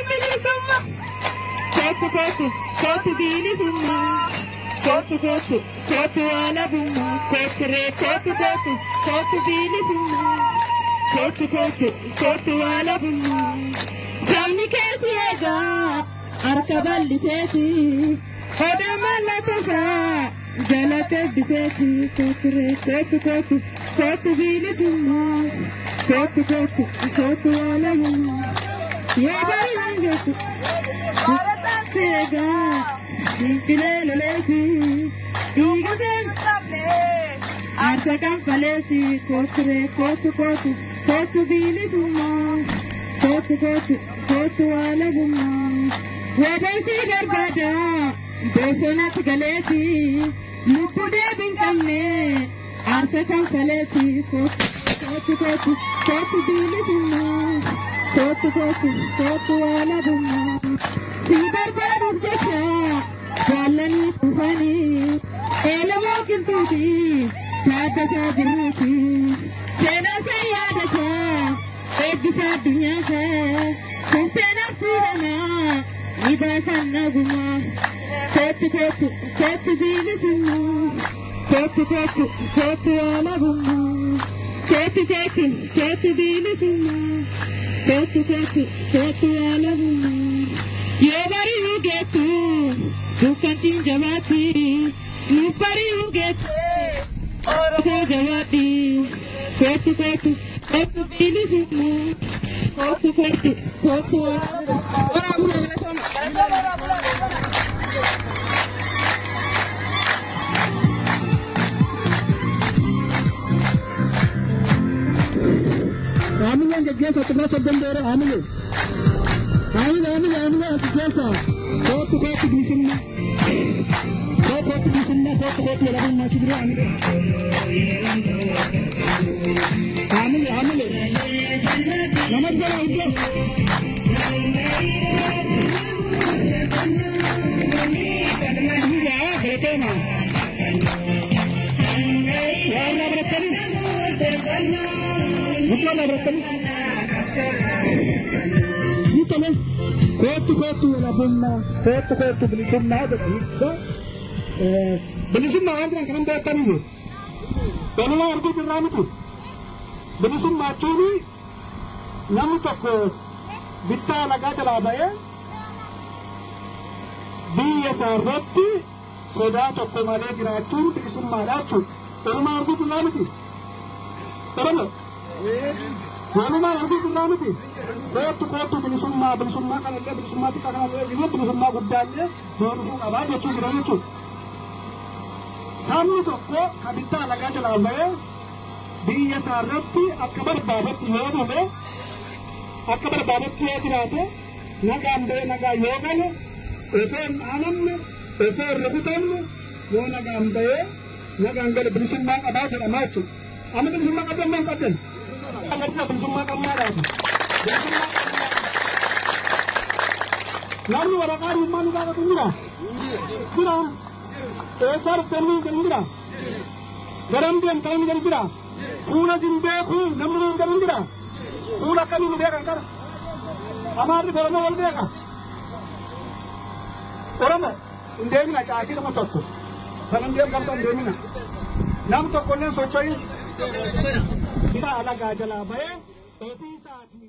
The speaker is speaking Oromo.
bilisummaa. Kootu bilisummaa. Kootu walabummaa. Kootu bilisummaa. Kootu walabummaa. Sabni keessi eegaa harka bal'iseeti. Odaa mallattoosaa jala teebbiseeti. Kootu bilisummaa. Kootu walabummaa. Yaa baay'inaan jettu. Eegaa fincilee loleeti. Dhiiga seenaa. Aarsa kanfaleeti. Kootu bilisummaa. Kootu walabummaa. Wadansi barbaada. Bosonatti galeeti. Lubbuu deebiin qabne. Aarsa kanfaleeti. Kootu bilisummaa. Kootu walabummaa. Si barbaaduuf jecha jaallanii dhufanii. Eelamoo qilxuuti. Taaddasaa jirruuti. Seenaa isaa yaadataa. Eebbisaa addunyaa kan seenaa fuudhamaa ni baasan nagumaa. Kootu bilisummaa. Kootu walabummaa. Kootu bilisummaa. Kootu walabummaa. Yoo bari'uu geettu dukkantiin jabaatti. Nu bari'uu geettu oromoo jabaatti. Kootu bilisummaa. Kootu Amin gaggeessa xirraa sabbandeera amin as keessa kootu bilisummaa. Kootu walabummaa chibira amin namat bala uddo Kootu walabummaa. Kootu bilisummaa jedhanii bilisummaa waan jiran kanan beektaniifi walumaa arguu jirraa miti. Bilisummaa jechuun namni tokko bittaa lagaa jalaa ba'ee biyya isaa irratti sodaa tokko malee jiraachuun bilisummaadha jechuudha. Walumaa arguu jirraa miti. Walumaa arguu jirraa miti. Kootu bilisummaa kanallee bilisummaa xiqqaa kanallee bilisummaa guddaallee doonuu qabaa jechuu jira jechuudha. Sabni tokko kan bittaa lagaa jalaa ba'ee biyya isaa irratti akka barbaadetti yoo dhume akka barbaadetti yoo jiraate nagaan ba'ee nagaa yoo gale osoo hin dhaanamne osoo hin rukutamne yoo nagaan ba'ee nagaan gale bilisummaa qabaa jedhamaa jechuudha. Amma bilisummaa qabdan maan qabdan? Agarsiisa bilisummaa qabnaadhaati. Namni waraqaa dhimmaa nu gaafatu jira. Eessaa dhuftanii hin jira. Garam deemtanii hin jira. Fuula hin beeku namni hin jira. Fuula akkamii nu beekan kana. Amaarri Oromoo wal beeka. Oromoo hin deemina caatii nama tokko. Sanan deemu qabda hin deemina. Nam tokko illee socho'ii bifa alagaa jalaa ba'ee ofii isaatii